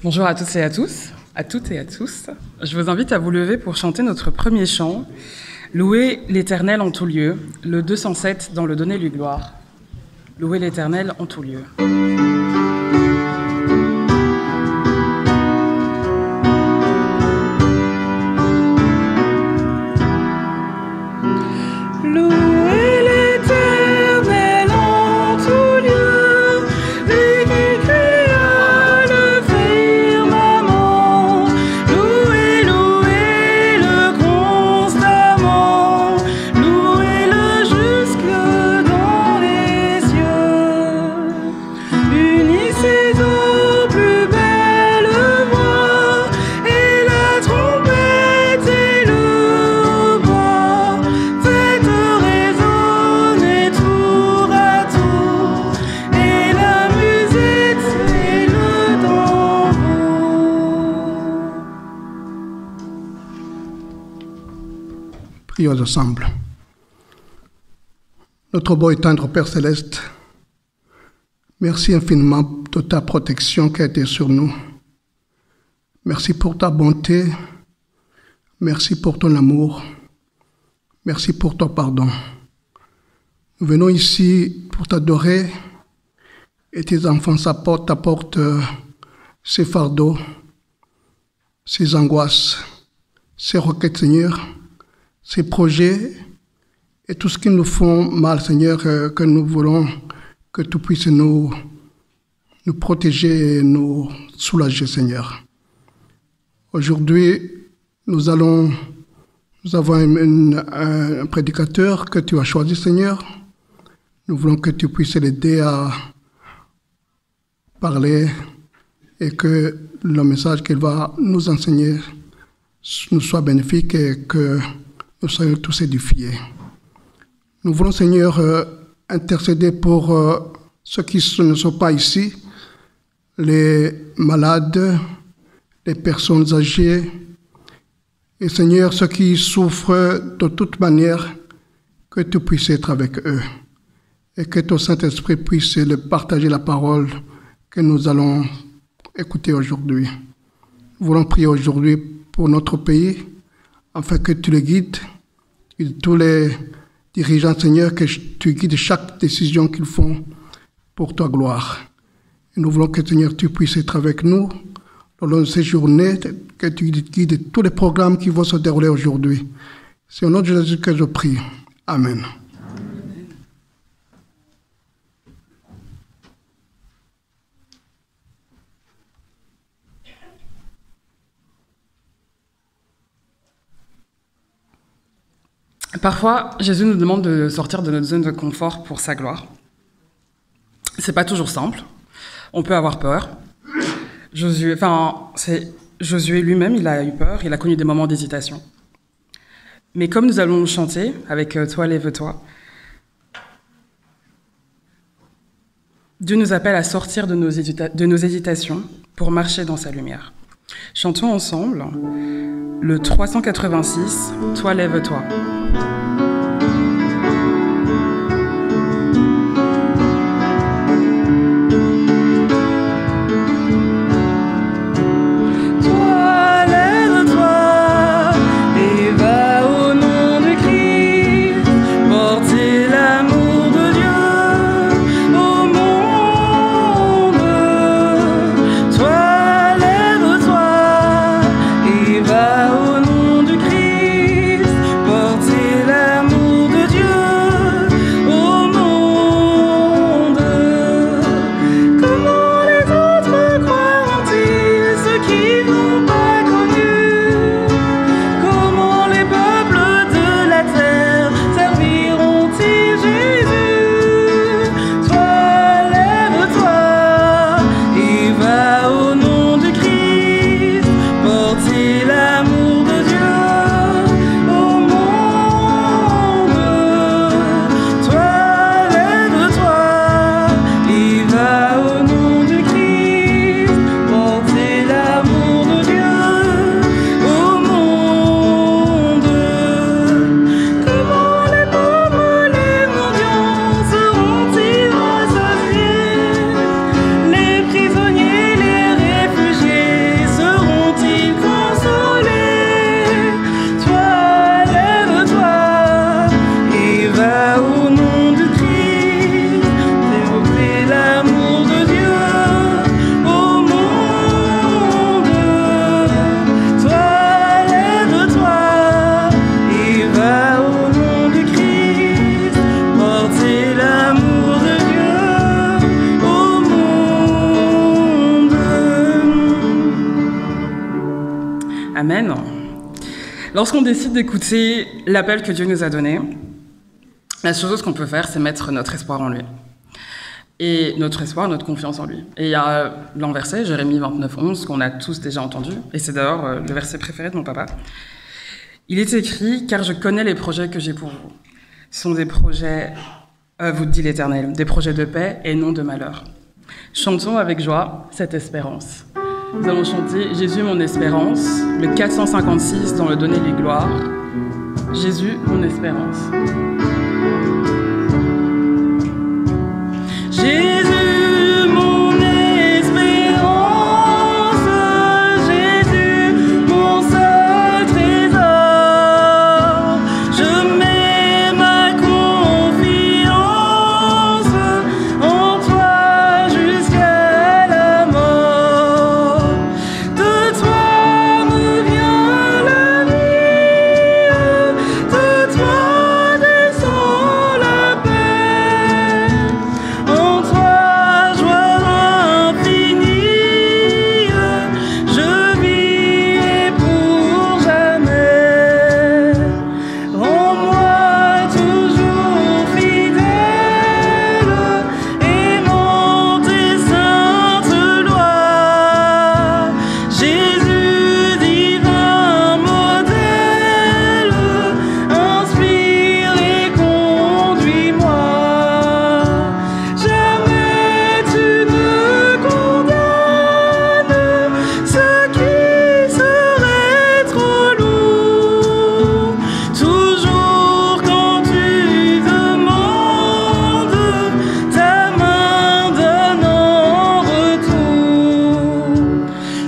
Bonjour à toutes et à tous, à toutes et à tous. Je vous invite à vous lever pour chanter notre premier chant, Louer l'Éternel en tout lieu, le 207 dans le Donnez-lui gloire. Louer l'Éternel en tout lieu. Prions ensemble. Notre beau et tendre Père Céleste, merci infiniment de ta protection qui a été sur nous. Merci pour ta bonté, merci pour ton amour, merci pour ton pardon. Nous venons ici pour t'adorer et tes enfants t'apportent ces fardeaux, ces angoisses, ces requêtes, Seigneur, ces projets et tout ce qui nous font mal, Seigneur, que nous voulons que tu puisses nous protéger et nous soulager, Seigneur. Aujourd'hui, nous avons un prédicateur que tu as choisi, Seigneur. Nous voulons que tu puisses l'aider à parler et que le message qu'il va nous enseigner nous soit bénéfique et que nous soyons tous édifiés. Nous voulons, Seigneur, intercéder pour ceux qui ne sont pas ici, les malades, les personnes âgées, et Seigneur, ceux qui souffrent de toute manière, que tu puisses être avec eux, et que ton Saint-Esprit puisse partager la parole que nous allons écouter aujourd'hui. Nous voulons prier aujourd'hui pour notre pays, afin que tu les guides, et tous les dirigeants, Seigneur, que tu guides chaque décision qu'ils font pour ta gloire. Et nous voulons que, Seigneur, tu puisses être avec nous dans de ces journées, que tu guides tous les programmes qui vont se dérouler aujourd'hui. C'est au nom de Jésus que je prie. Amen. Parfois, Jésus nous demande de sortir de notre zone de confort pour sa gloire. C'est pas toujours simple. On peut avoir peur. Josué lui-même, il a eu peur, il a connu des moments d'hésitation. Mais comme nous allons chanter avec Toi, lève-toi, Dieu nous appelle à sortir de nos hésitations pour marcher dans sa lumière. Chantons ensemble le 386, Toi, lève-toi. Till Amen. Lorsqu'on décide d'écouter l'appel que Dieu nous a donné, la chose qu'on peut faire, c'est mettre notre espoir en lui. Et notre espoir, notre confiance en lui. Et il y a l'enverset, Jérémie 29:11, qu'on a tous déjà entendu, et c'est d'ailleurs le verset préféré de mon papa. Il est écrit « Car je connais les projets que j'ai pour vous. Ce sont des projets, vous dit l'Éternel, des projets de paix et non de malheur. » Chantons avec joie cette espérance. Nous allons chanter « Jésus, mon espérance », le 456 dans le Donner les gloires. « Jésus, mon espérance ». Jésus, mon espérance, Jésus, mon seul trésor, je mets ma confiance en toi jusqu'à la mort. De toi me vient la vie, de toi descend la paix. En toi, joie infinie, je vis pour jamais. Rends-moi toujours fidèle, aimant tes saintes lois. Jésus, divin modèle, inspire et conduis-moi. Jamais tu ne condamnes ce qui serait trop lourd. Toujours quand tu demandes, ta main donne en retour.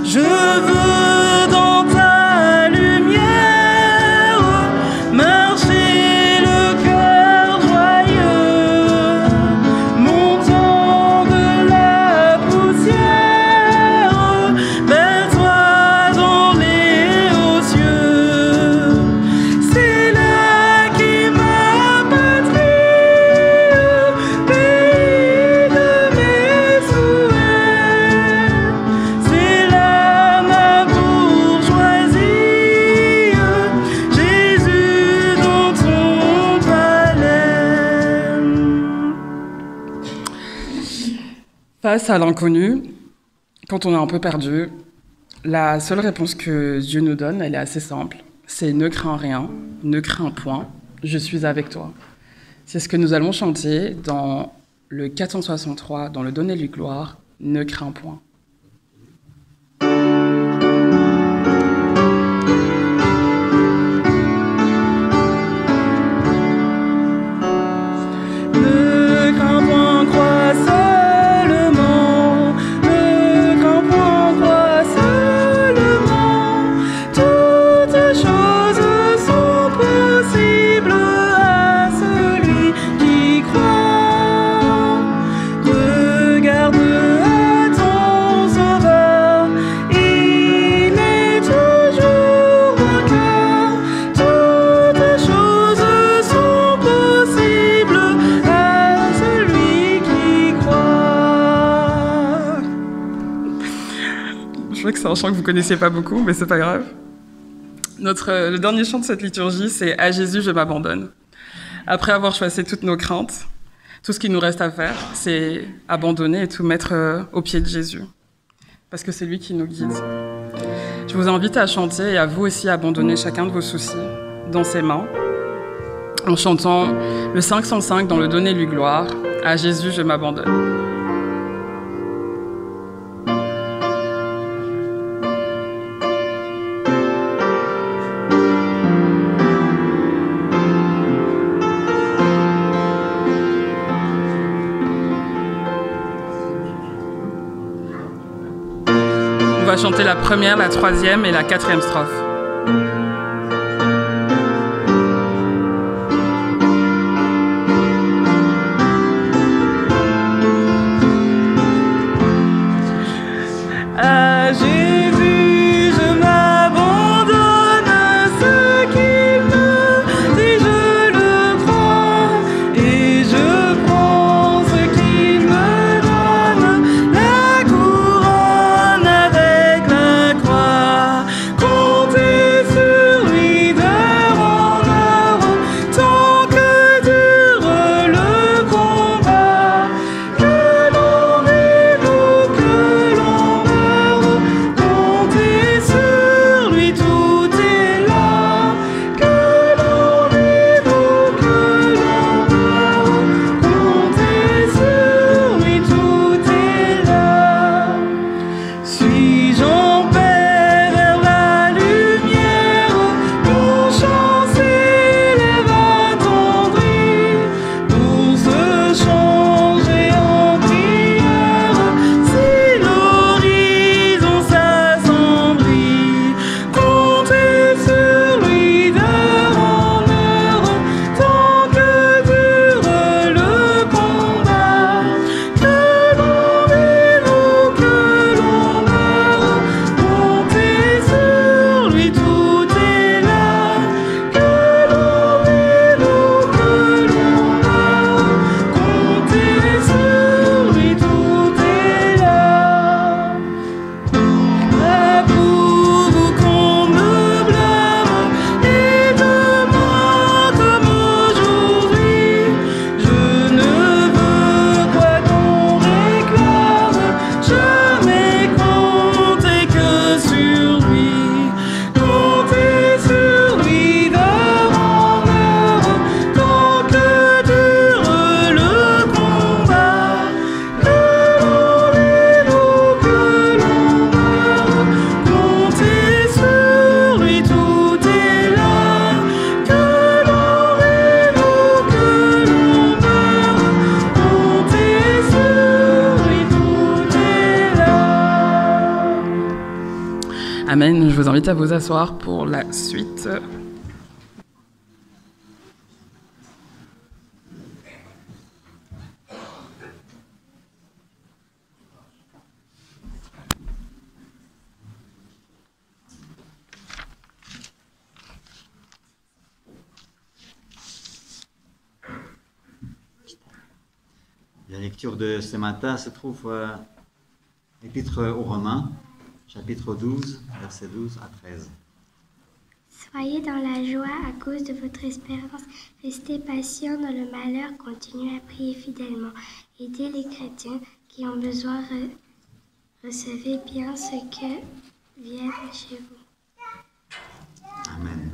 Je veux dans ta lumière marcher le cœur joyeux, montant de la poussière vers toi dans les hauts cieux. C'est là qu'est ma patrie, pays de mes souhaits. C'est là ma bourgeoisie, Jésus dans ton palais. Face à l'inconnu, quand on est un peu perdu, la seule réponse que Dieu nous donne, elle est assez simple. C'est ne crains rien, ne crains point, je suis avec toi. C'est ce que nous allons chanter dans le 463, dans le Donner lui gloire, ne crains point. Ne crains point, crois seulement. Ne crains point, crois seulement. Toutes choses sont possibles à celui qui croit. Regarde à ton Sauveur, il est toujours vainqueur. Toutes choses sont possibles à celui qui croit. Je vois que c'est un chant que vous connaissiez pas beaucoup, mais c'est pas grave. Le dernier chant de cette liturgie, c'est « À Jésus, je m'abandonne ». Après avoir choisi toutes nos craintes, tout ce qu'il nous reste à faire, c'est abandonner et tout mettre aux pieds de Jésus. Parce que c'est lui qui nous guide. Je vous invite à chanter et à vous aussi abandonner chacun de vos soucis dans ses mains, en chantant le 505 dans le Donner lui gloire, « À Jésus, je m'abandonne ». On va chanter la première, la troisième et la quatrième strophe. À Jésus, je m'abandonne, ce qu'il me dit, je le crois, et je prends ce qu'il me donne, la couronne avec la croix. Comptez invite à vous asseoir pour la suite. La lecture de ce matin se trouve l'Épître aux Romains, chapitre 12, versets 12 à 13. Soyez dans la joie à cause de votre espérance. Restez patients dans le malheur. Continuez à prier fidèlement. Aidez les chrétiens qui ont besoin. Recevez bien ce que vient chez vous. Amen.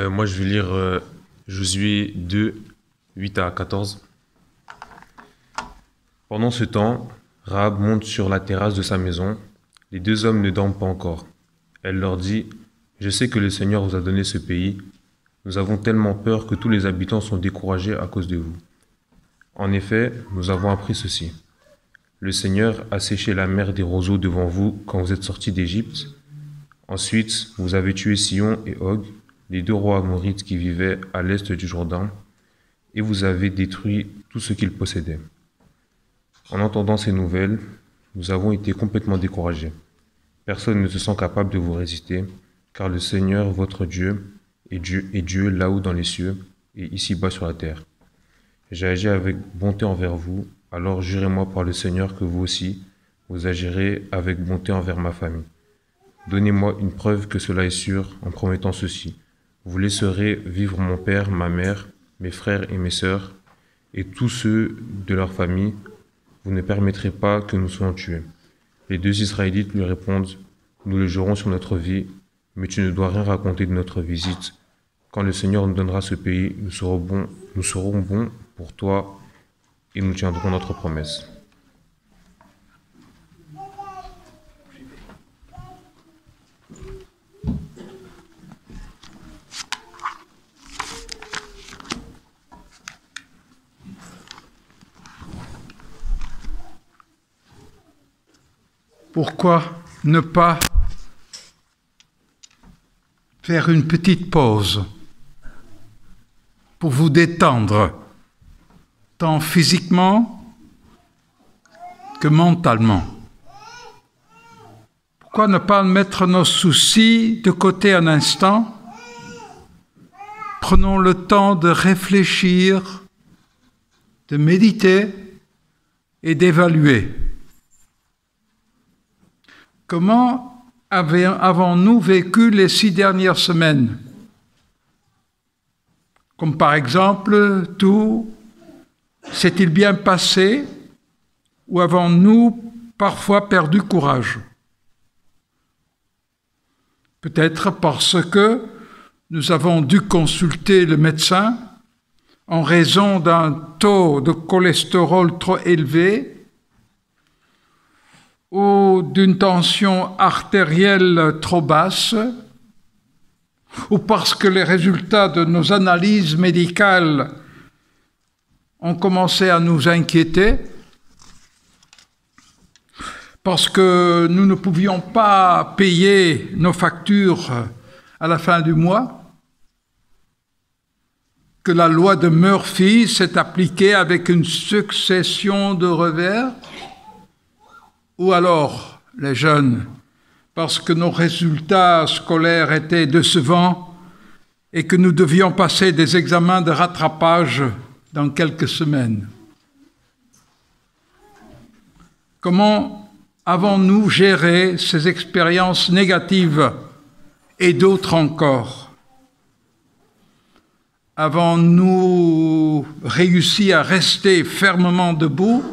Moi, je vais lire Josué 2, 8 à 14. Pendant ce temps, Rahab monte sur la terrasse de sa maison. Les deux hommes ne dorment pas encore. Elle leur dit, « Je sais que le Seigneur vous a donné ce pays. Nous avons tellement peur que tous les habitants sont découragés à cause de vous. En effet, nous avons appris ceci. Le Seigneur a séché la mer des roseaux devant vous quand vous êtes sortis d'Égypte. Ensuite, vous avez tué Sihon et Og, les deux rois amorites qui vivaient à l'est du Jourdain, et vous avez détruit tout ce qu'ils possédaient. En entendant ces nouvelles, nous avons été complètement découragés. Personne ne se sent capable de vous résister, car le Seigneur, votre Dieu, est Dieu là-haut dans les cieux et ici-bas sur la terre. J'ai agi avec bonté envers vous, alors jurez-moi par le Seigneur que vous aussi, vous agirez avec bonté envers ma famille. Donnez-moi une preuve que cela est sûr en promettant ceci. Vous laisserez vivre mon père, ma mère, mes frères et mes sœurs, et tous ceux de leur famille. Vous ne permettrez pas que nous soyons tués. Les deux Israélites lui répondent, nous le jurons sur notre vie, mais tu ne dois rien raconter de notre visite. Quand le Seigneur nous donnera ce pays, nous serons bons pour toi et nous tiendrons notre promesse. Pourquoi ne pas faire une petite pause pour vous détendre, tant physiquement que mentalement? Pourquoi ne pas mettre nos soucis de côté un instant? Prenons le temps de réfléchir, de méditer et d'évaluer. Comment avons-nous vécu les 6 dernières semaines? Comme par exemple, tout s'est-il bien passé ou avons-nous parfois perdu courage? Peut-être parce que nous avons dû consulter le médecin en raison d'un taux de cholestérol trop élevé ou d'une tension artérielle trop basse, ou parce que les résultats de nos analyses médicales ont commencé à nous inquiéter, parce que nous ne pouvions pas payer nos factures à la fin du mois, que la loi de Murphy s'est appliquée avec une succession de revers, ou alors, les jeunes, parce que nos résultats scolaires étaient décevants et que nous devions passer des examens de rattrapage dans quelques semaines. Comment avons-nous géré ces expériences négatives et d'autres encore? Avons-nous réussi à rester fermement debout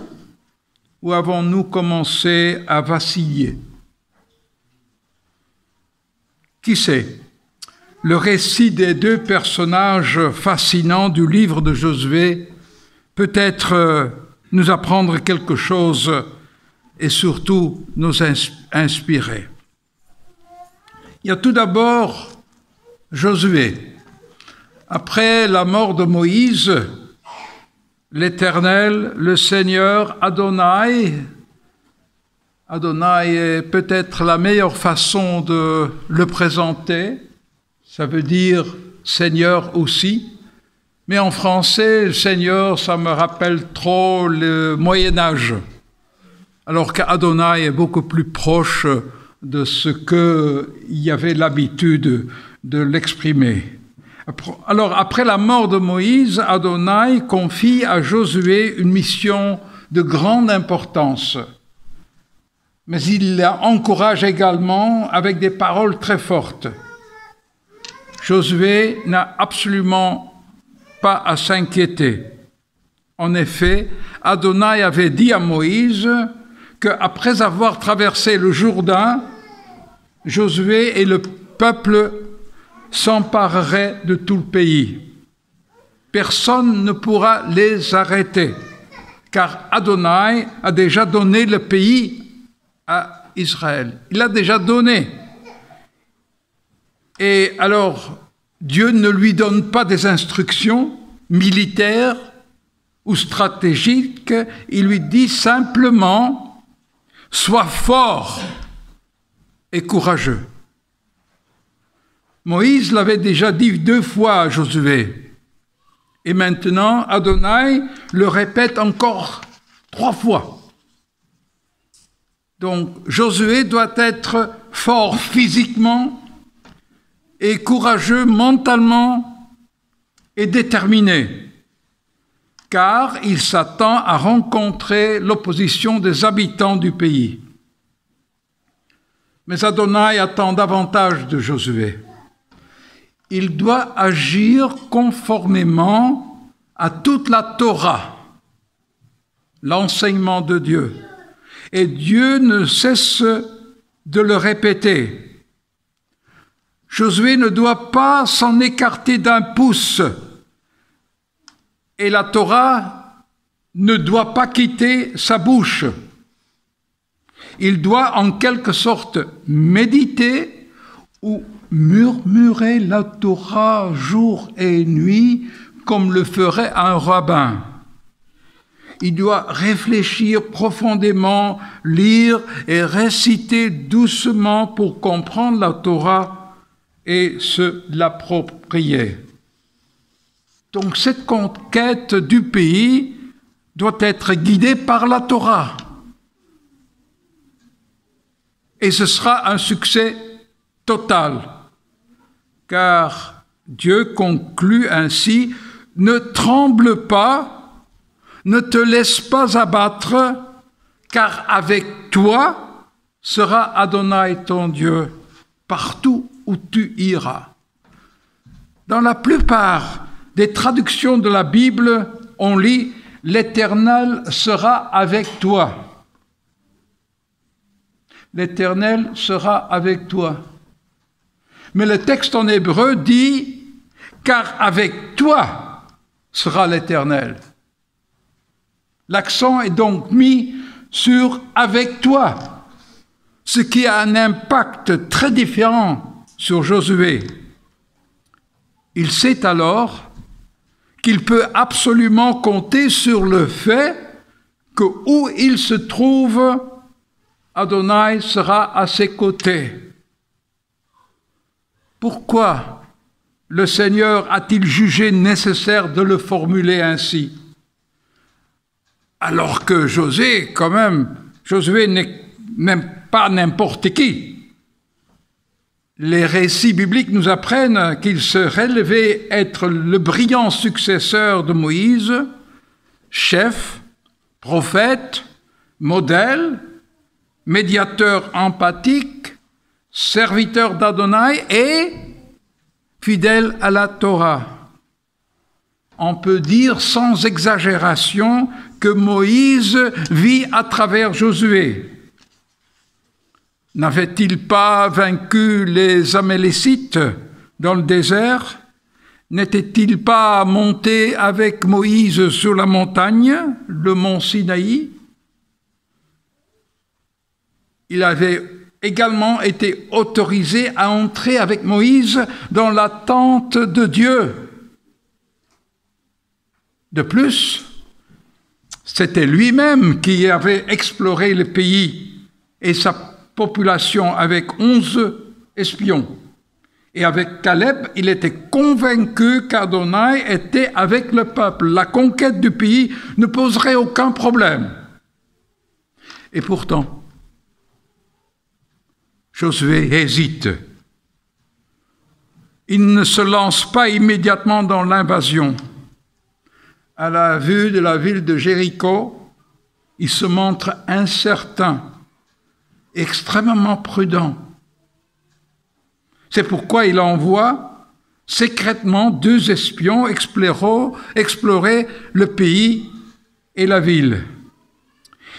ou avons-nous commencé à vaciller? Qui sait? Le récit des 2 personnages fascinants du livre de Josué peut-être nous apprendre quelque chose et surtout nous inspirer. Il y a tout d'abord Josué. Après la mort de Moïse, l'Éternel, le Seigneur, Adonai. Adonai est peut-être la meilleure façon de le présenter. Ça veut dire Seigneur aussi. Mais en français, Seigneur, ça me rappelle trop le Moyen-Âge. Alors qu'Adonai est beaucoup plus proche de ce qu'il y avait l'habitude de l'exprimer. Alors, après la mort de Moïse, Adonai confie à Josué une mission de grande importance. Mais il l'encourage également avec des paroles très fortes. Josué n'a absolument pas à s'inquiéter. En effet, Adonai avait dit à Moïse qu'après avoir traversé le Jourdain, Josué et le peuple s'empareraient de tout le pays. Personne ne pourra les arrêter, car Adonai a déjà donné le pays à Israël. Il l'a déjà donné. Et alors, Dieu ne lui donne pas des instructions militaires ou stratégiques, il lui dit simplement « Sois fort et courageux ». Moïse l'avait déjà dit 2 fois à Josué. Et maintenant, Adonai le répète encore 3 fois. Donc, Josué doit être fort physiquement et courageux mentalement et déterminé, car il s'attend à rencontrer l'opposition des habitants du pays. Mais Adonai attend davantage de Josué. Il doit agir conformément à toute la Torah, l'enseignement de Dieu. Et Dieu ne cesse de le répéter. Josué ne doit pas s'en écarter d'un pouce. Et la Torah ne doit pas quitter sa bouche. Il doit en quelque sorte méditer ou murmurer la Torah jour et nuit comme le ferait un rabbin. Il doit réfléchir profondément, lire et réciter doucement pour comprendre la Torah et se l'approprier. Donc cette conquête du pays doit être guidée par la Torah. Et ce sera un succès total, car Dieu conclut ainsi « Ne tremble pas, ne te laisse pas abattre, car avec toi sera Adonai ton Dieu, partout où tu iras. » Dans la plupart des traductions de la Bible, on lit « L'Éternel sera avec toi ». L'Éternel sera avec toi. Mais le texte en hébreu dit « Car avec toi sera l'Éternel ». L'accent est donc mis sur « avec toi », ce qui a un impact très différent sur Josué. Il sait alors qu'il peut absolument compter sur le fait que où il se trouve, Adonai sera à ses côtés. Pourquoi le Seigneur a-t-il jugé nécessaire de le formuler ainsi? Alors que Josué n'est pas n'importe qui. Les récits bibliques nous apprennent qu'il se révélait être le brillant successeur de Moïse, chef, prophète, modèle, médiateur empathique, serviteur d'Adonai et fidèle à la Torah. On peut dire sans exagération que Moïse vit à travers Josué. N'avait-il pas vaincu les Amalécites dans le désert? N'était-il pas monté avec Moïse sur la montagne, le mont Sinaï? Il avait également été autorisé à entrer avec Moïse dans la tente de Dieu. De plus, C'était lui-même qui avait exploré le pays et sa population avec 11 espions. Et avec Caleb, il était convaincu qu'Adonai était avec le peuple. La conquête du pays ne poserait aucun problème. Et pourtant, Josué hésite. Il ne se lance pas immédiatement dans l'invasion. À la vue de la ville de Jéricho, il se montre incertain, extrêmement prudent. C'est pourquoi il envoie secrètement 2 espions explorer le pays et la ville.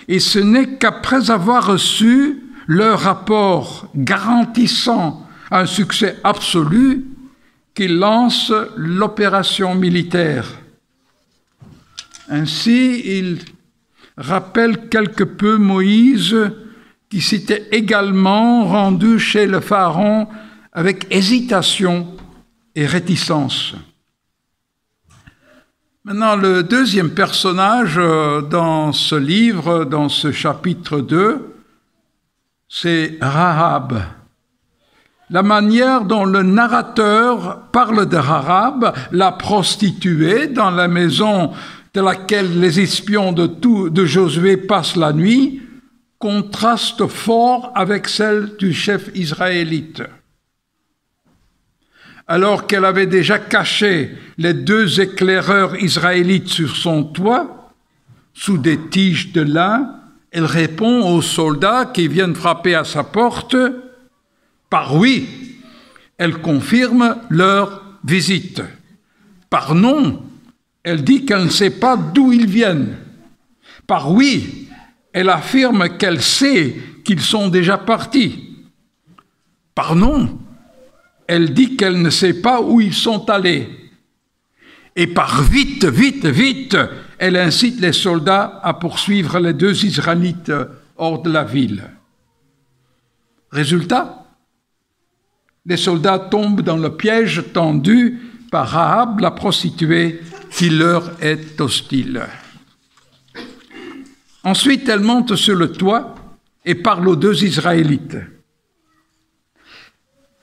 Et ce n'est qu'après avoir reçu leur rapport garantissant un succès absolu qu'il lance l'opération militaire. Ainsi, il rappelle quelque peu Moïse qui s'était également rendu chez le Pharaon avec hésitation et réticence. Maintenant, le deuxième personnage dans ce livre, dans ce chapitre 2, c'est Rahab. La manière dont le narrateur parle de Rahab, la prostituée dans la maison de laquelle les espions de Josué passent la nuit, contraste fort avec celle du chef israélite. Alors qu'elle avait déjà caché les 2 éclaireurs israélites sur son toit, sous des tiges de lin, elle répond aux soldats qui viennent frapper à sa porte par oui. Elle confirme leur visite. Par non, elle dit qu'elle ne sait pas d'où ils viennent. Par oui, elle affirme qu'elle sait qu'ils sont déjà partis. Par non, elle dit qu'elle ne sait pas où ils sont allés. Et par vite, vite, vite, elle incite les soldats à poursuivre les 2 Israélites hors de la ville. Résultat, les soldats tombent dans le piège tendu par Rahab, la prostituée, qui leur est hostile. Ensuite, elle monte sur le toit et parle aux 2 Israélites.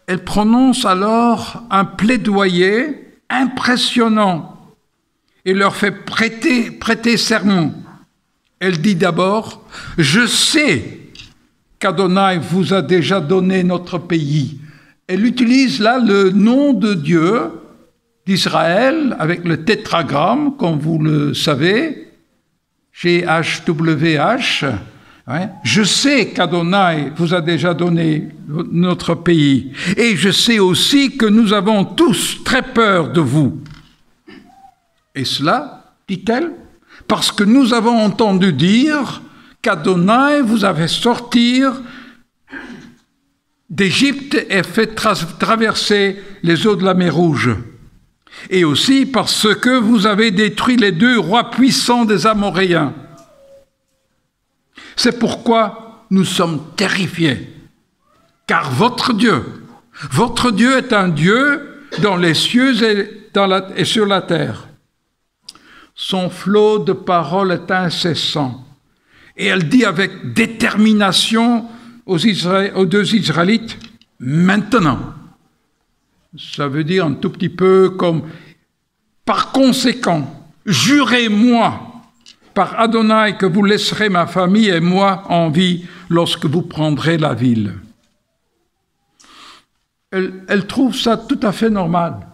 Elle prononce alors un plaidoyer impressionnant et leur fait prêter serment. Elle dit d'abord « Je sais qu'Adonai vous a déjà donné notre pays. » Elle utilise là le nom de Dieu d'Israël avec le tétragramme, comme vous le savez, GHWH. Je sais qu'Adonai vous a déjà donné notre pays. Et je sais aussi que nous avons tous très peur de vous. Et cela, dit-elle, parce que nous avons entendu dire qu'Adonai vous avait sortir d'Égypte et fait traverser les eaux de la mer Rouge. Et aussi parce que vous avez détruit les 2 rois puissants des Amoréens. C'est pourquoi nous sommes terrifiés. Car votre Dieu est un Dieu dans les cieux et sur la terre. Son flot de paroles est incessant. Et elle dit avec détermination aux 2 Israélites, maintenant. Ça veut dire un tout petit peu comme, par conséquent, jurez-moi par Adonai que vous laisserez ma famille et moi en vie lorsque vous prendrez la ville. Elle trouve ça tout à fait normal,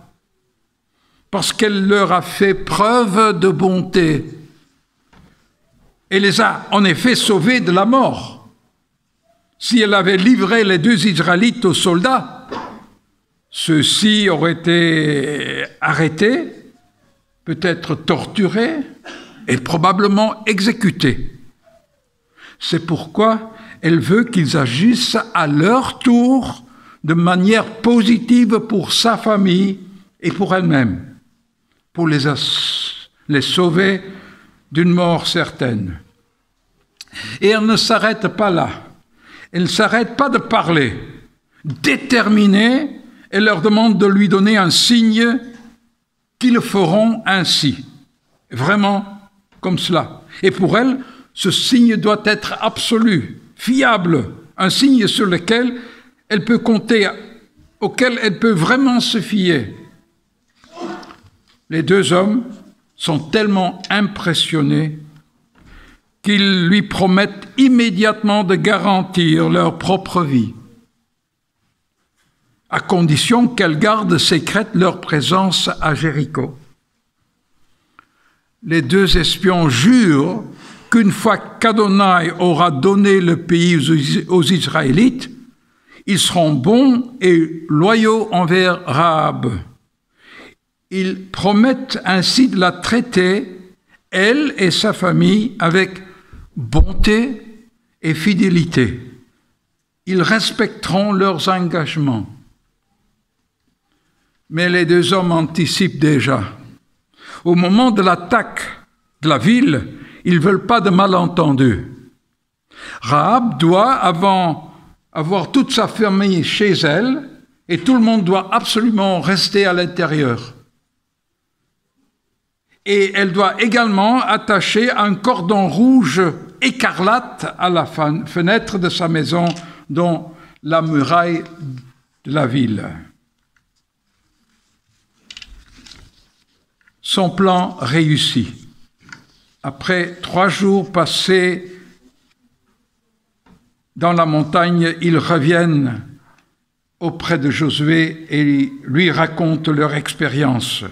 parce qu'elle leur a fait preuve de bonté. Elle les a en effet sauvés de la mort. Si elle avait livré les 2 Israélites aux soldats, ceux-ci auraient été arrêtés, peut-être torturés et probablement exécutés. C'est pourquoi elle veut qu'ils agissent à leur tour de manière positive pour sa famille et pour elle-même, pour les sauver d'une mort certaine. Et elle ne s'arrête pas là. Elle ne s'arrête pas de parler. Déterminée, elle leur demande de lui donner un signe qu'ils le feront ainsi. Vraiment comme cela. Et pour elle, ce signe doit être absolu, fiable, un signe sur lequel elle peut compter, auquel elle peut vraiment se fier. Les deux hommes sont tellement impressionnés qu'ils lui promettent immédiatement de garantir leur propre vie, à condition qu'elle garde secrète leur présence à Jéricho. Les deux espions jurent qu'une fois qu'Adonai aura donné le pays aux Israélites, ils seront bons et loyaux envers Rahab. Ils promettent ainsi de la traiter, elle et sa famille, avec bonté et fidélité. Ils respecteront leurs engagements. Mais les deux hommes anticipent déjà. Au moment de l'attaque de la ville, ils ne veulent pas de malentendus. Rahab doit, avant avoir toute sa famille chez elle, et tout le monde doit absolument rester à l'intérieur. Et elle doit également attacher un cordon rouge écarlate à la fenêtre de sa maison, dans la muraille de la ville. Son plan réussit. Après 3 jours passés dans la montagne, ils reviennent auprès de Josué et lui racontent leur expérience.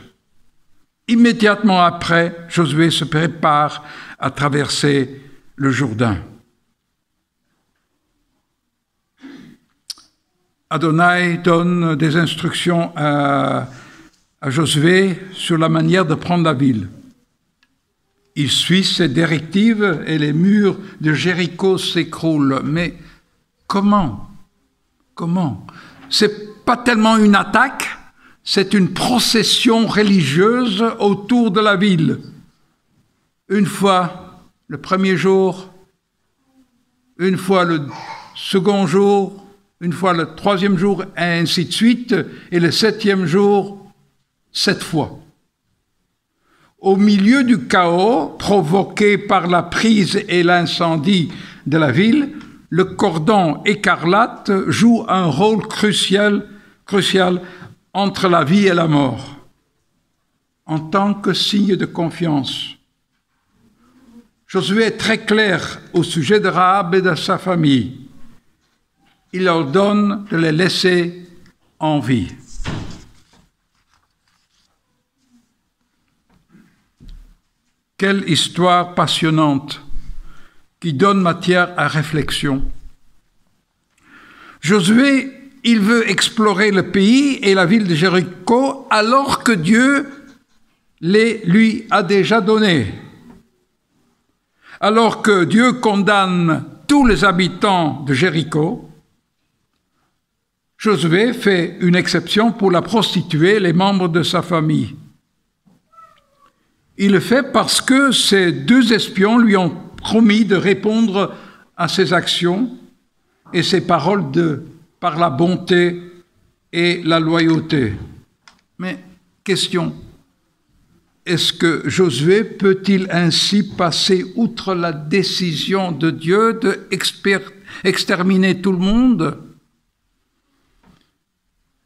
Immédiatement après, Josué se prépare à traverser le Jourdain. Adonai donne des instructions à Josué sur la manière de prendre la ville. Il suit ces directives et les murs de Jéricho s'écroulent. Mais comment? C'est pas tellement une attaque, c'est une procession religieuse autour de la ville. Une fois le premier jour, une fois le second jour, une fois le 3e jour, et ainsi de suite, et le 7e jour, 7 fois. Au milieu du chaos provoqué par la prise et l'incendie de la ville, le cordon écarlate joue un rôle crucial entre la vie et la mort, en tant que signe de confiance. Josué est très clair au sujet de Rahab et de sa famille. Il leur donne de les laisser en vie. Quelle histoire passionnante qui donne matière à réflexion. Josué, il veut explorer le pays et la ville de Jéricho alors que Dieu les lui a déjà donnés. Alors que Dieu condamne tous les habitants de Jéricho, Josué fait une exception pour la prostituée, les membres de sa famille. Il le fait parce que ces 2 espions lui ont promis de répondre à ses actions et ses paroles par la bonté et la loyauté. Mais question, est-ce que Josué peut-il ainsi passer outre la décision de Dieu d'exterminer tout le monde?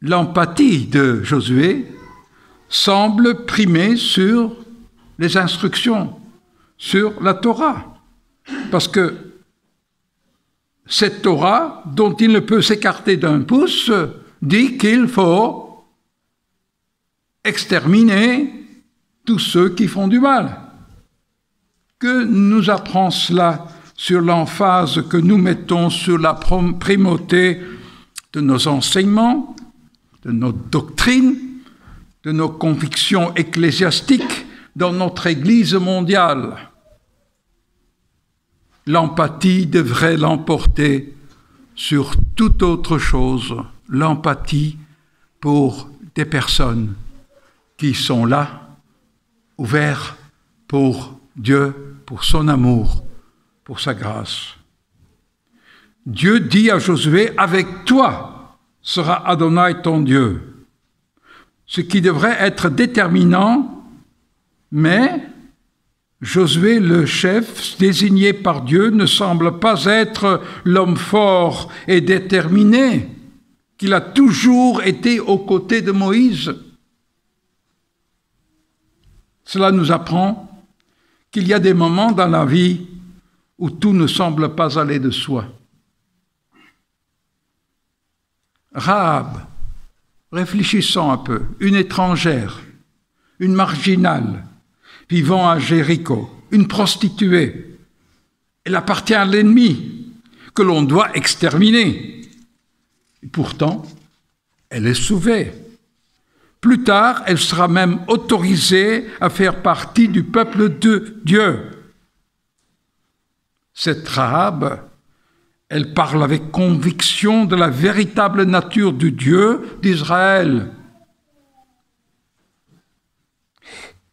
L'empathie de Josué semble primer sur les instructions, sur la Torah. Parce que cette Torah, dont il ne peut s'écarter d'un pouce, dit qu'il faut exterminer tous ceux qui font du mal. Que nous apprend cela sur l'emphase que nous mettons sur la primauté de nos enseignements, de nos doctrines, de nos convictions ecclésiastiques dans notre Église mondiale? L'empathie devrait l'emporter sur toute autre chose, l'empathie pour des personnes qui sont là, ouverts pour Dieu, pour son amour, pour sa grâce. Dieu dit à Josué, avec toi sera Adonai ton Dieu, ce qui devrait être déterminant, mais Josué, le chef désigné par Dieu, ne semble pas être l'homme fort et déterminé qu'il a toujours été aux côtés de Moïse. Cela nous apprend qu'il y a des moments dans la vie où tout ne semble pas aller de soi. Rahab, réfléchissons un peu, une étrangère, une marginale, vivant à Jéricho, une prostituée. Elle appartient à l'ennemi, que l'on doit exterminer. Et pourtant, elle est sauvée. Plus tard, elle sera même autorisée à faire partie du peuple de Dieu. Cette Rahab, elle parle avec conviction de la véritable nature du Dieu d'Israël.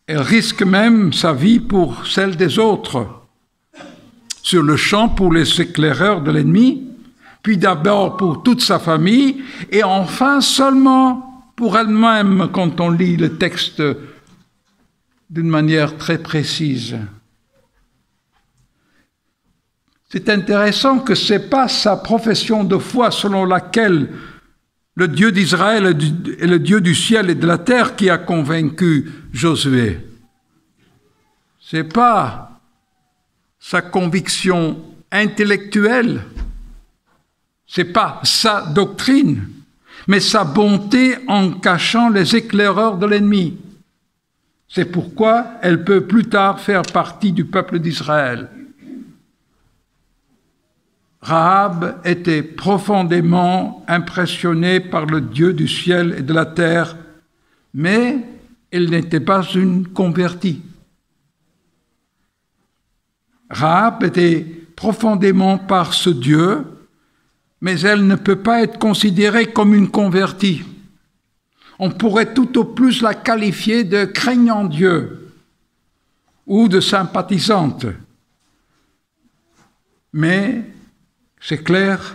Elle risque même sa vie pour celle des autres. Sur le champ pour les éclaireurs de l'ennemi, puis d'abord pour toute sa famille, et enfin seulement pour elle-même quand on lit le texte d'une manière très précise. C'est intéressant que ce n'est pas sa profession de foi selon laquelle le Dieu d'Israël est le Dieu du ciel et de la terre qui a convaincu Josué. Ce n'est pas sa conviction intellectuelle, ce n'est pas sa doctrine, mais sa bonté en cachant les éclaireurs de l'ennemi. C'est pourquoi elle peut plus tard faire partie du peuple d'Israël. Rahab était profondément impressionnée par le Dieu du ciel et de la terre, mais elle n'était pas une convertie. Rahab était profondément par ce Dieu, mais elle ne peut pas être considérée comme une convertie. On pourrait tout au plus la qualifier de craignant Dieu ou de sympathisante. Mais c'est clair,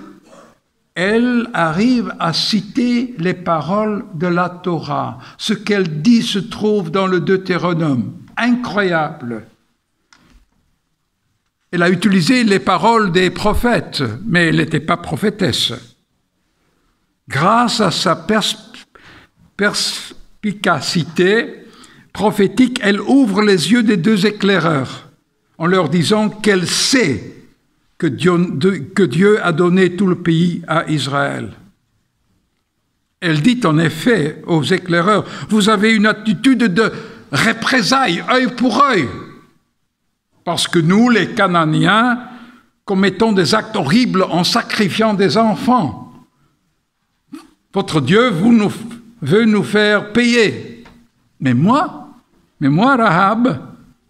elle arrive à citer les paroles de la Torah. Ce qu'elle dit se trouve dans le Deutéronome. Incroyable. Elle a utilisé les paroles des prophètes, mais elle n'était pas prophétesse. Grâce à sa perspicacité prophétique, elle ouvre les yeux des deux éclaireurs en leur disant qu'elle sait que Dieu a donné tout le pays à Israël. Elle dit en effet aux éclaireurs, « Vous avez une attitude de représailles, œil pour œil, parce que nous, les Cananéens, commettons des actes horribles en sacrifiant des enfants. Votre Dieu veut nous faire payer. Mais moi, Rahab,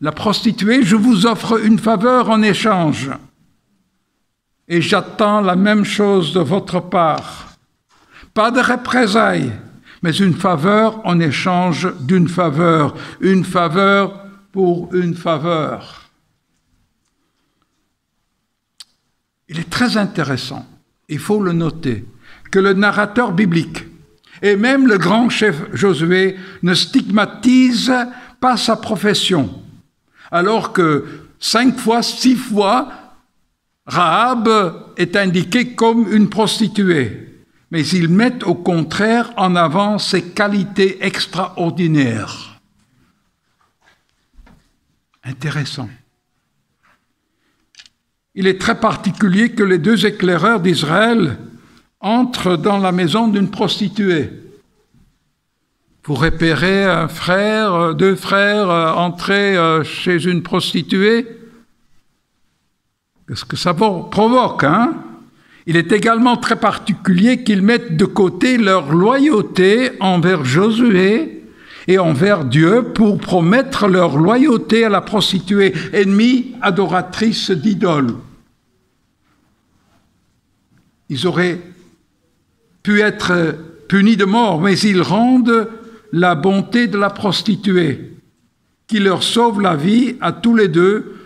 la prostituée, je vous offre une faveur en échange. Et j'attends la même chose de votre part. Pas de représailles, mais une faveur en échange d'une faveur. Une faveur pour une faveur. » Il est très intéressant, il faut le noter, que le narrateur biblique et même le grand chef Josué ne stigmatisent pas sa profession, alors que 5 fois, 6 fois, Rahab est indiquée comme une prostituée, mais ils mettent au contraire en avant ses qualités extraordinaires. Intéressant. Il est très particulier que les deux éclaireurs d'Israël entrent dans la maison d'une prostituée. Vous repérez un frère, 2 frères entrer chez une prostituée? Qu'est-ce que ça provoque, hein? Il est également très particulier qu'ils mettent de côté leur loyauté envers Josué et envers Dieu pour promettre leur loyauté à la prostituée, ennemie adoratrice d'idoles. Ils auraient pu être punis de mort, mais ils rendent la bonté de la prostituée, qui leur sauve la vie à tous les deux,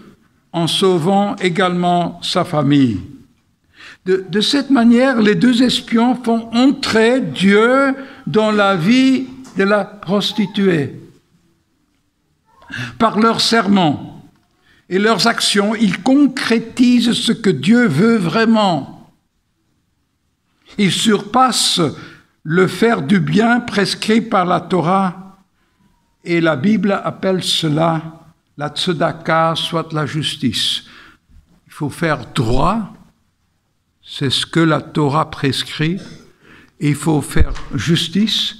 en sauvant également sa famille. De cette manière, les 2 espions font entrer Dieu dans la vie de la prostituée. Par leur serment, et leurs actions, ils concrétisent ce que Dieu veut vraiment. Ils surpassent le faire du bien prescrit par la Torah, et la Bible appelle cela la tzedaka, soit la justice. Il faut faire droit, c'est ce que la Torah prescrit, et il faut faire justice,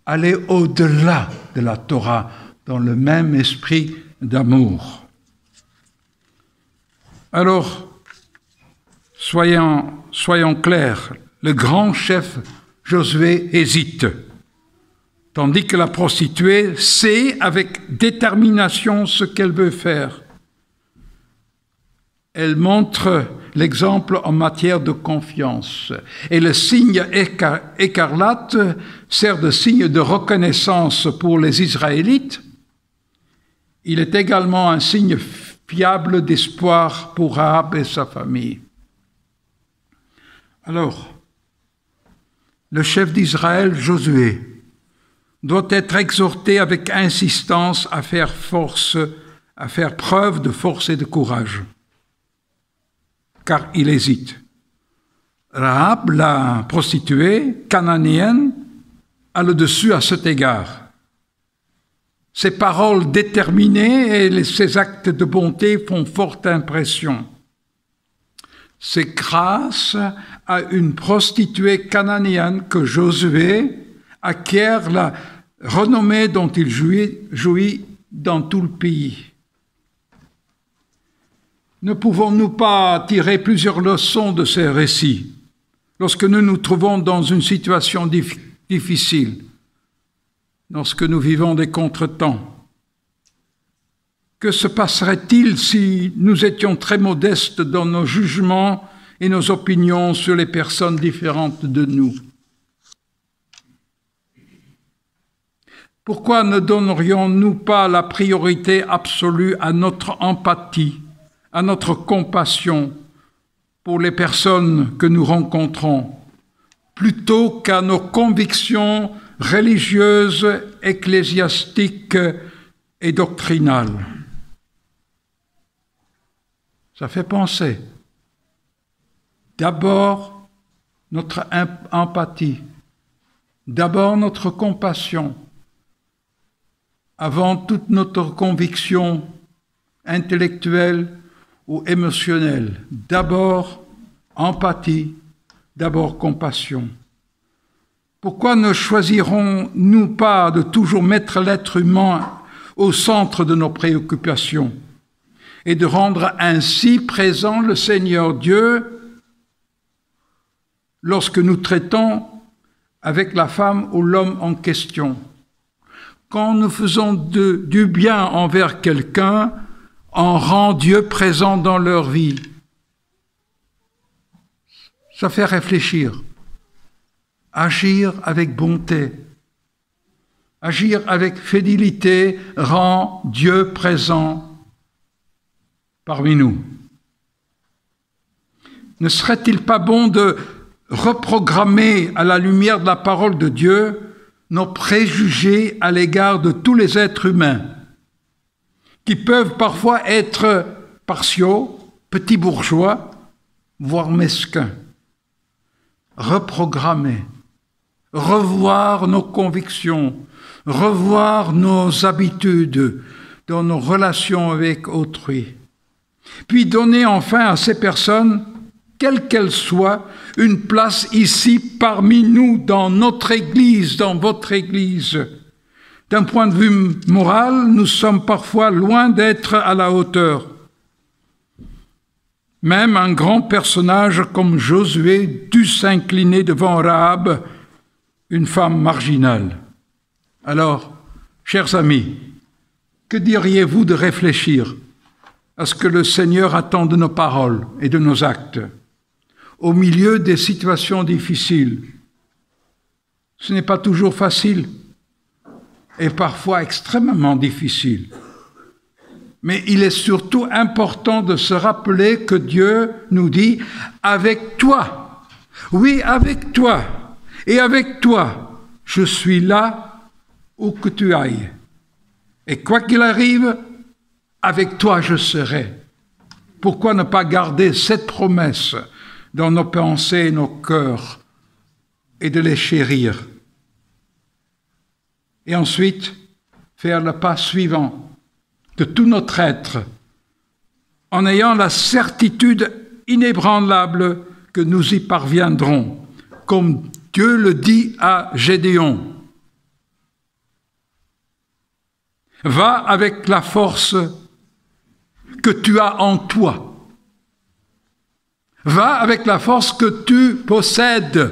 aller au-delà de la Torah, dans le même esprit d'amour. Alors, soyons clairs, le grand chef Josué hésite, tandis que la prostituée sait avec détermination ce qu'elle veut faire. Elle montre l'exemple en matière de confiance. Et le signe écarlate sert de signe de reconnaissance pour les Israélites. Il est également un signe fiable d'espoir pour Rahab et sa famille. Alors, le chef d'Israël, Josué, doit être exhorté avec insistance à faire preuve de force et de courage, car il hésite. Rahab, la prostituée cananéenne, a le dessus à cet égard. Ses paroles déterminées et ses actes de bonté font forte impression. C'est grâce à une prostituée cananéenne que Josué acquiert la renommée dont il jouit dans tout le pays. Ne pouvons-nous pas tirer plusieurs leçons de ces récits lorsque nous nous trouvons dans une situation difficile, lorsque nous vivons des contretemps? Que se passerait-il si nous étions très modestes dans nos jugements et nos opinions sur les personnes différentes de nous? Pourquoi ne donnerions-nous pas la priorité absolue à notre empathie, à notre compassion pour les personnes que nous rencontrons, plutôt qu'à nos convictions religieuses, ecclésiastiques et doctrinales? Ça fait penser. D'abord, notre empathie. D'abord, notre compassion. Avant toute notre conviction intellectuelle ou émotionnelle. D'abord, empathie. D'abord, compassion. Pourquoi ne choisirons-nous pas de toujours mettre l'être humain au centre de nos préoccupations et de rendre ainsi présent le Seigneur Dieu lorsque nous traitons avec la femme ou l'homme en question? Quand nous faisons du bien envers quelqu'un, on rend Dieu présent dans leur vie. Ça fait réfléchir. Agir avec bonté, agir avec fidélité rend Dieu présent parmi nous. Ne serait-il pas bon de reprogrammer à la lumière de la parole de Dieu nos préjugés à l'égard de tous les êtres humains, qui peuvent parfois être partiaux, petits bourgeois, voire mesquins? Reprogrammer, revoir nos convictions, revoir nos habitudes dans nos relations avec autrui. Puis donner enfin à ces personnes, quelle qu'elle soit, une place ici parmi nous, dans notre Église, dans votre Église. D'un point de vue moral, nous sommes parfois loin d'être à la hauteur. Même un grand personnage comme Josué dut s'incliner devant Rahab, une femme marginale. Alors, chers amis, que diriez-vous de réfléchir à ce que le Seigneur attend de nos paroles et de nos actes au milieu des situations difficiles? Ce n'est pas toujours facile et parfois extrêmement difficile. Mais il est surtout important de se rappeler que Dieu nous dit « avec toi ». Oui, avec toi. Et avec toi, je suis là où que tu ailles. Et quoi qu'il arrive, avec toi je serai. Pourquoi ne pas garder cette promesse dans nos pensées et nos cœurs et de les chérir? Et ensuite, faire le pas suivant de tout notre être, en ayant la certitude inébranlable que nous y parviendrons, comme Dieu le dit à Gédéon. Va avec la force que tu as en toi. Va avec la force que tu possèdes.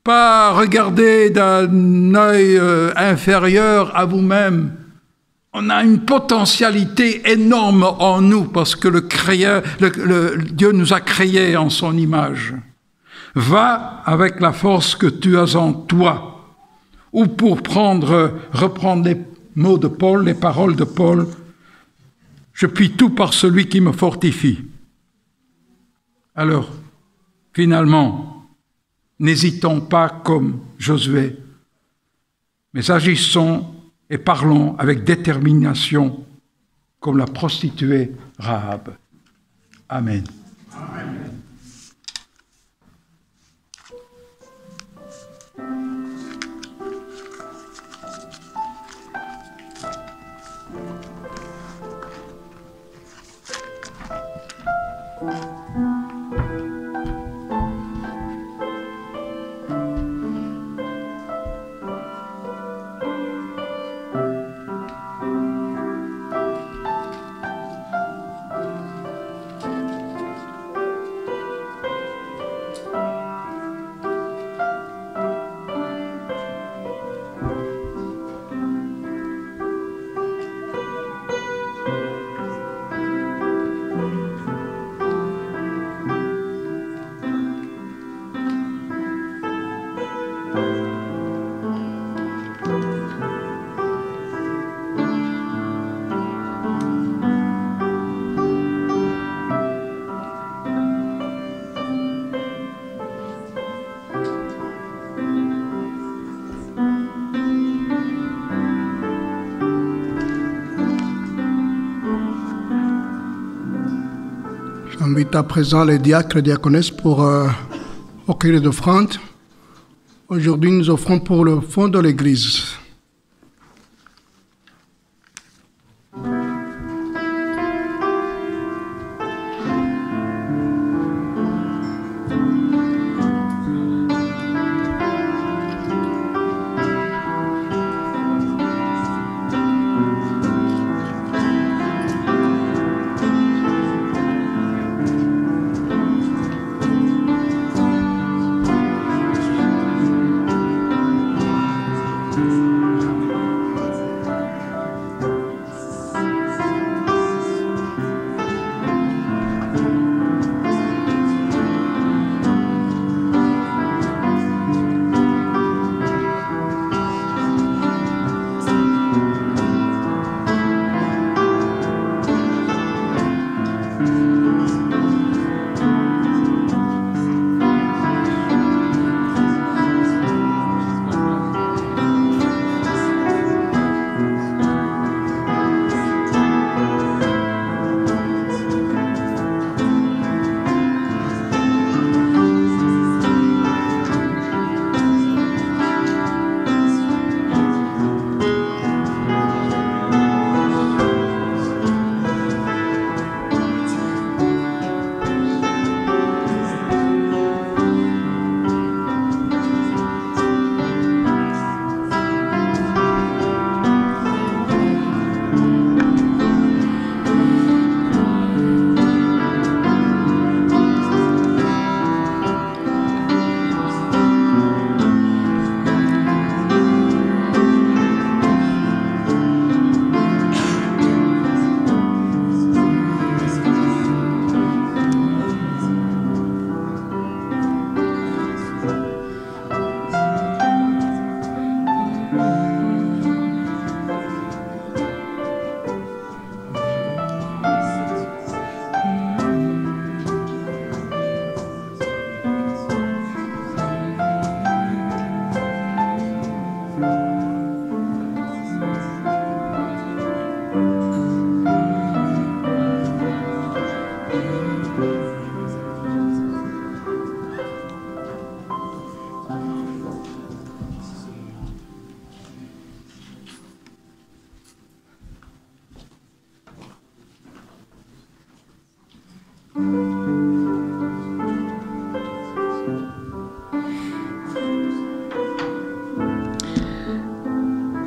Pas regarder d'un œil inférieur à vous-même. On a une potentialité énorme en nous parce que Dieu nous a créés en son image. Va avec la force que tu as en toi. Ou pour reprendre les mots de Paul, les paroles de Paul, je puis tout par celui qui me fortifie. Alors, finalement, n'hésitons pas comme Josué, mais agissons et parlons avec détermination comme la prostituée Rahab. Amen. Amen. J'invite à présent les diacres et diaconesses pour recueillir d'offrandes. Aujourd'hui, nous offrons pour le fond de l'Église.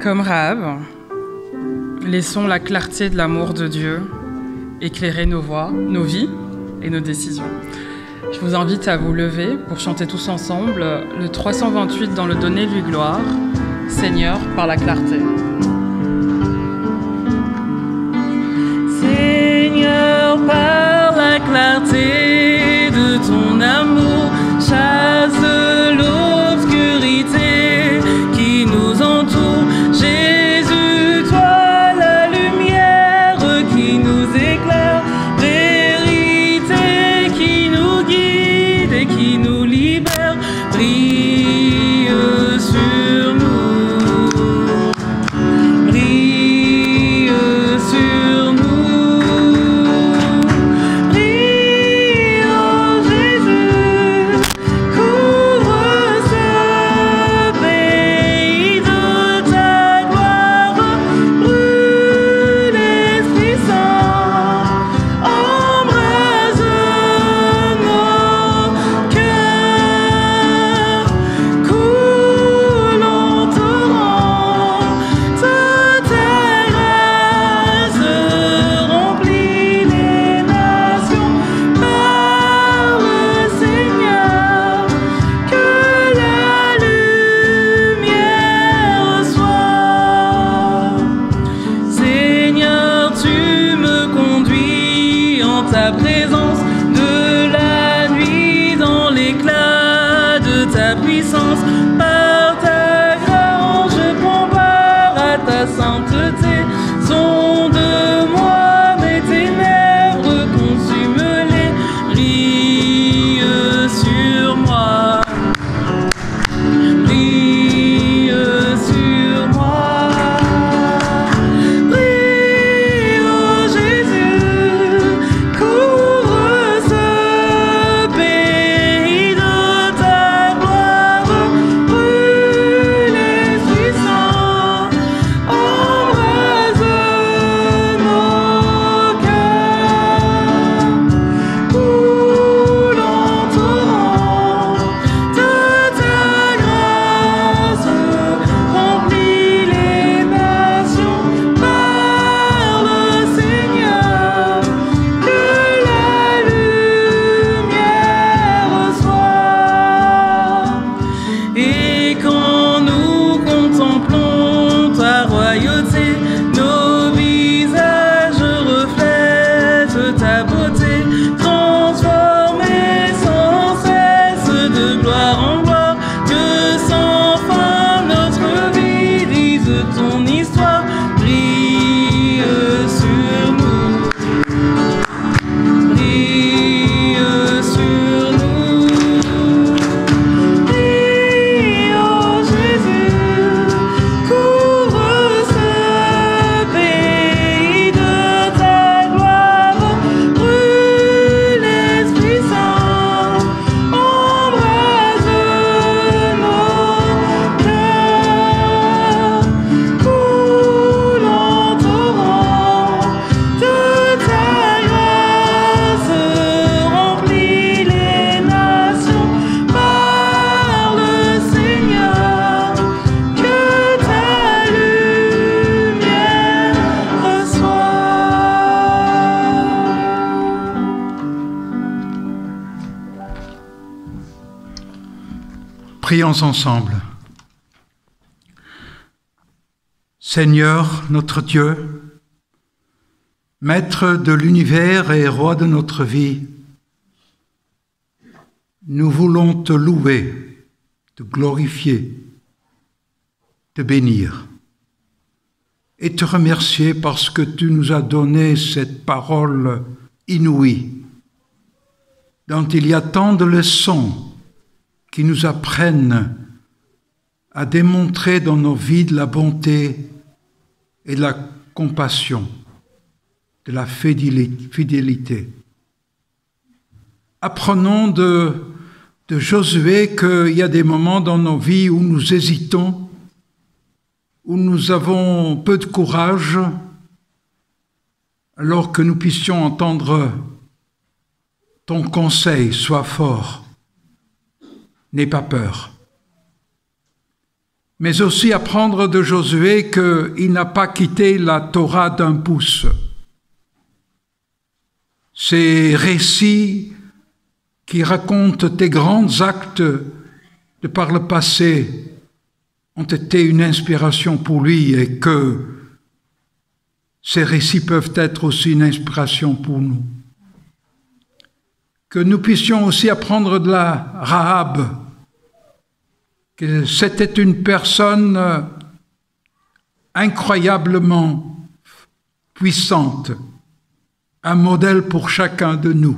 Comme Rahab, laissons la clarté de l'amour de Dieu éclairer nos voix, nos vies et nos décisions. Je vous invite à vous lever pour chanter tous ensemble le 328 dans le Donnez-lui gloire, Seigneur, par la clarté. Seigneur, par la clarté de ton amour, chasse l'obscurité qui nous entoure. Jésus, toi la lumière qui nous éclaire, vérité qui nous guide et qui nous libère, brille sur nous, brille sur nous, brille, oh Jésus, couvre ce pays de ta gloire, brûle Esprit Saint, embrase nos cœurs, coule en torrent de ta grâce, remplis les nations par le Seigneur, que la lumière soit. Seigneur, tu me conduis en ta présence, de la nuit dans l'éclat de ta puissance. Par ta grâce, je prends part à ta sainteté. Sonde-moi mes ténèbres, consume-les, brille sur moi, brille sur moi. Brille, oh Jésus, couvre ce pays de ta gloire, brûle Esprit Saint, embrase nos cœurs, coule en torrent de ta grâce, remplis les nations par le Seigneur, que la lumière soit. Et quand nous contemplons ta royauté, nos visages reflètent ta beauté, transformés sans cesse de gloire en gloire, que sans fin notre vie dise ton histoire, brille sur nous, brille sur nous, brille, oh Jésus, couvre ce pays de ta gloire, brûle Esprit Saint, embrase nos cœurs, coule en torrent de ta grâce, remplis les nations par le Seigneur, que ta lumière soit. Prions ensemble. Seigneur, notre Dieu, Maître de l'univers et Roi de notre vie, nous voulons te louer, te glorifier, te bénir et te remercier parce que tu nous as donné cette parole inouïe, dont il y a tant de leçons qui nous apprennent à démontrer dans nos vies de la bonté et de la compassion, de la fidélité. Apprenons de Josué qu'il y a des moments dans nos vies où nous hésitons, où nous avons peu de courage, alors que nous puissions entendre ton conseil, sois fort, n'aie pas peur. mais aussi apprendre de Josué qu'il n'a pas quitté la Torah d'un pouce. Ces récits qui racontent tes grands actes de par le passé ont été une inspiration pour lui et que ces récits peuvent être aussi une inspiration pour nous. Que nous puissions aussi apprendre de la Rahab, que c'était une personne incroyablement puissante, un modèle pour chacun de nous.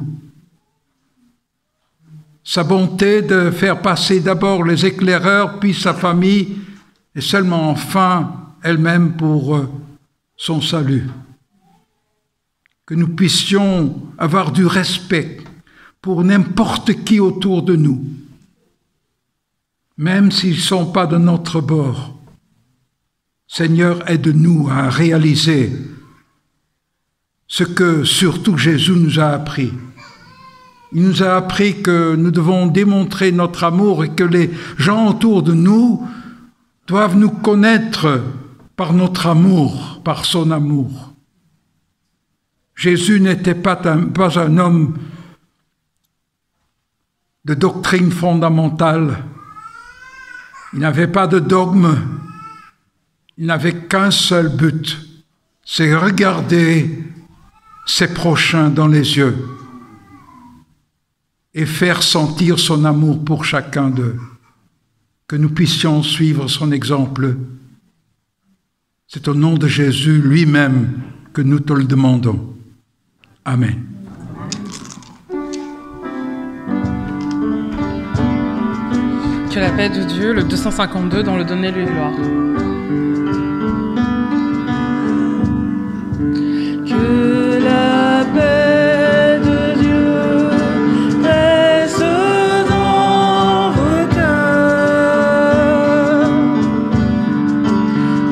Sa bonté de faire passer d'abord les éclaireurs, puis sa famille, et seulement enfin elle-même pour son salut. Que nous puissions avoir du respect pour n'importe qui autour de nous, même s'ils ne sont pas de notre bord. Seigneur, aide-nous à réaliser ce que surtout Jésus nous a appris. Il nous a appris que nous devons démontrer notre amour et que les gens autour de nous doivent nous connaître par notre amour, par son amour. Jésus n'était pas un homme de doctrine fondamentale. Il n'avait pas de dogme. Il n'avait qu'un seul but, c'est regarder ses prochains dans les yeux et faire sentir son amour pour chacun d'eux. Que nous puissions suivre son exemple. C'est au nom de Jésus lui-même que nous te le demandons. Amen. Que la paix de Dieu, le 252 dans le Donnez-lui gloire. Que la paix de Dieu reste dans vos cœurs.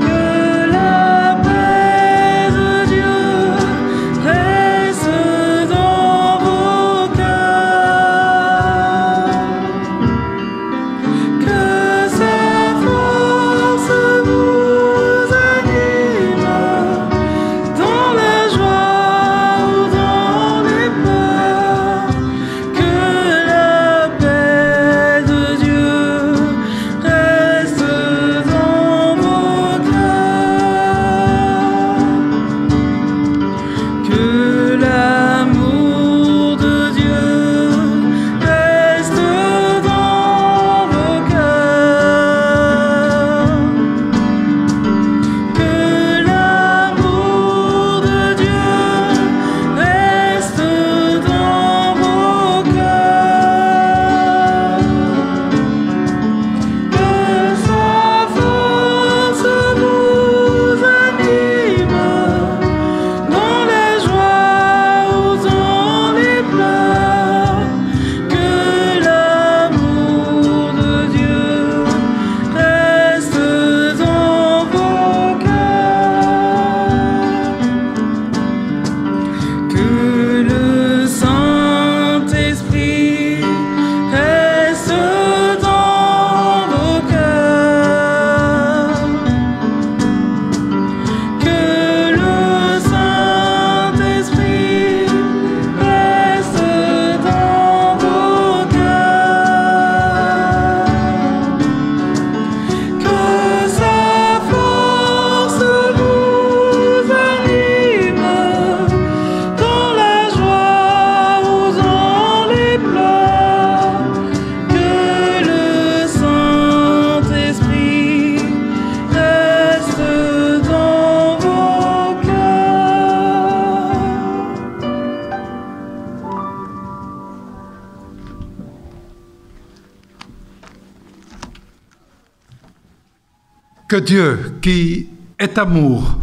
Que la paix de Dieu reste dans vos cœurs. Que sa force vous anime dans la joie ou dans les pleurs. Que la paix de Dieu reste dans vos cœurs. Que l'amour de Dieu reste dans vos cœurs. Que l'amour de Dieu reste dans vos cœurs. Que sa force vous anime dans la joie ou dans les pleurs. Que l'amour de Dieu reste dans vos cœurs. Que le Saint-Esprit reste dans vos cœurs. Que le Saint-Esprit reste dans vos cœurs. Que sa force vous anime dans la joie ou dans les pleurs. Que le Saint-Esprit reste dans vos cœurs. Que Dieu, qui est amour,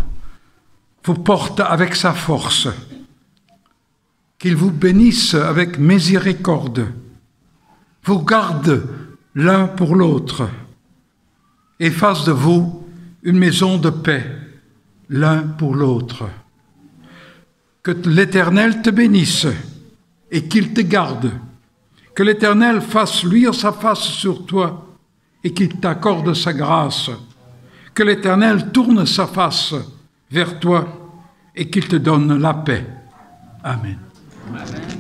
vous porte avec sa force, qu'il vous bénisse avec miséricorde, vous garde l'un pour l'autre, et fasse de vous une maison de paix, l'un pour l'autre. Que l'Éternel te bénisse et qu'il te garde. Que l'Éternel fasse luire sa face sur toi et qu'il t'accorde sa grâce. Que l'Éternel tourne sa face vers toi et qu'il te donne la paix. Amen. Amen.